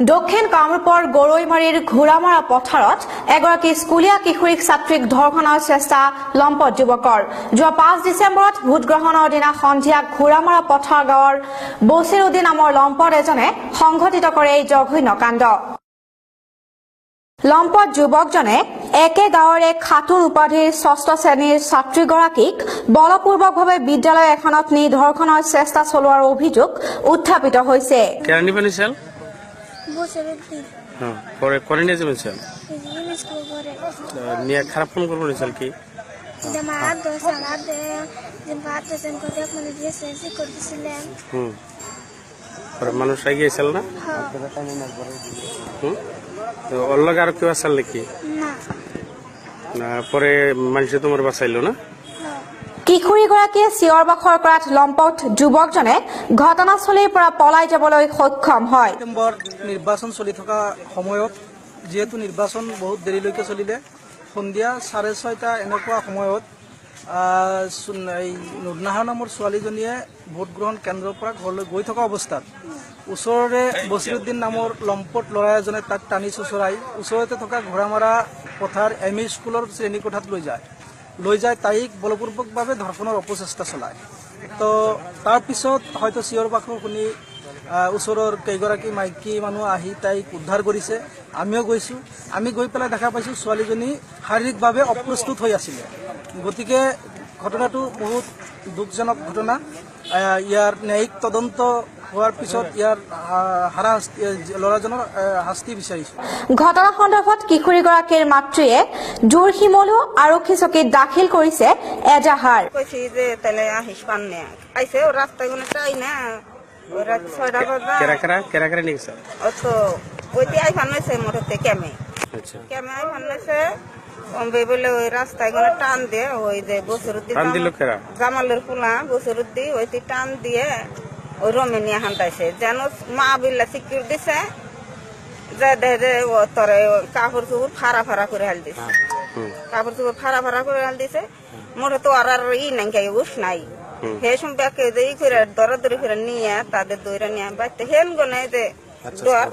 দক্ষিণ কামৰূপৰ গৰৈমাৰীৰ ঘোঁৰামৰা পথাৰত এগৰাকী স্কুলীয়া কিশোৰীক ছাত্ৰীক ধৰ্ষণৰ চেষ্টা লম্পট যুৱকৰ যোৱা 5 ডিচেম্বৰত ভোটগ্ৰহণৰ দিনা সন্ধিয়া ঘোঁৰামৰা পথাৰ গাঁৱৰ বছিৰুদ্দিন নামৰ লম্পট এজনে সংঘটিত কৰে এই জঘন্য কাণ্ড। লম্পট যুৱকজনে একে গাঁৱৰে খাতুন উপাধিৰ 6ষ্ঠ শ্ৰেণীৰ ছাত্ৰীগৰাকীক বলপূৰ্বকভাৱে বিদ্যালয় এখনত নি ধৰ্ষণৰ চেষ্টা চলোৱাৰ অভিযোগ উত্থাপিত হৈছে। পরে করে নিয়ে যাবেন স্যার নিয়ে খারাপ ফোন করবো স্যার কি মানুষ গিয়েছিল না ওর লগে আর কেউ আসার নাকি পরে মানুষ তোমার বাঁচাইলো না কিশোৰীগৰাকীয়ে চিঞৰ বাখৰ কৰাত লম্পট যুৱকজনে ঘটনাস্থলীৰ পৰা পলাই যাবলৈ সক্ষম হয়। নিৰ্বাচন চলি থকা সময়ত যেহেতু নিৰ্বাচন বহুত দেৰিলৈকে চলিলে সন্ধিয়া 6:30 এনেকুৱা সময়ত নুৰনাহাৰ নামৰ ছোৱালীজনীয়ে ভোট গ্ৰহণ কেন্দ্ৰৰ পৰা ঘৰলৈ গৈ থকা অৱস্থাত ওচৰৰে বছিৰুদ্দিন নামৰ লম্পট ল'ৰা এজনে তাক টানি চুচৰাই ওচৰতে থকা ঘোঁৰামৰা পথাৰ এম ই স্কুলৰ শ্ৰেণীকোঠাত লৈ যায় তাইক বলপূৰ্বকভাৱে ধৰ্ষণৰ অপচেষ্টা চলায়। তো তাৰপিছত হয়তো চিঞৰ বাখৰ শুনি ওচৰৰ কেইগৰাকী মাইকী মানুহ আহি তাইক উদ্ধাৰ কৰিছে। আমিও গৈছোঁ। আমি গৈ পেলাই দেখা পাইছোঁ ছোৱালীজনী শাৰীৰিকভাৱে অপ্ৰস্তুত হৈ আছিলে। গতিকে ঘটনাটো বহুত দুখজনক ঘটনা। ইয়াৰ ন্যায়িক তদন্ত হোৱাৰ পিছত ইয়াৰ ল'ৰাজনৰ শাস্তি বিচাৰিছোঁ। ঘটনা সন্দৰ্ভত কিশোৰীগৰাকীৰ মাতৃয়ে জোৰশিমলু আৰক্ষী চকীত দাখিল কৰিছে এজাহাৰ। বলে ওই রাস্তায় টান দিয়ে ওই যে বসিরুদ্দিন জামালের ফুলা বসিরুদ্দি ওই টান দিয়ে ওই রমে নিয়ে হান্তাইছে যেন মা বিল্লা সিকিউর দিছে যে দেখে তোর কাপড় চুপড় ফাড়া করে হাল দিছে কাপড় চুপড় ফাড়া করে হাল দিছে মোটে তো আর নাই উস নাই হে সম্পর্কে ই করে দরাদরি করে নিয়ে তাদের দইরা নিয়ে বাড়তে হেন গনে যে দর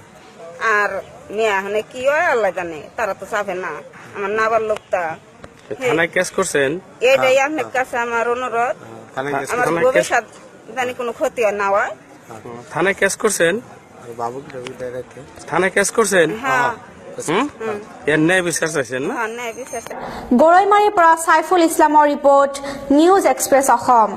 আর নিয়ে মানে কি হয় আল্লাহ জানে তারা তো চাবে না আমার নাবার লোকটা থানায় কেস করছেন এইটাই আপনার কাছে আমার অনুরোধ আমার ভবিষ্যৎ জানি কোনো ক্ষতি না হয়। থানায় কেস করছেন থানায় কেস করছেন এর ন্যায় বিচার চাইছেন না গৰৈমাৰীৰ পৰা সাইফুল ইছলামৰ ৰিপৰ্ট নিউজ এক্সপ্ৰেছ অসম।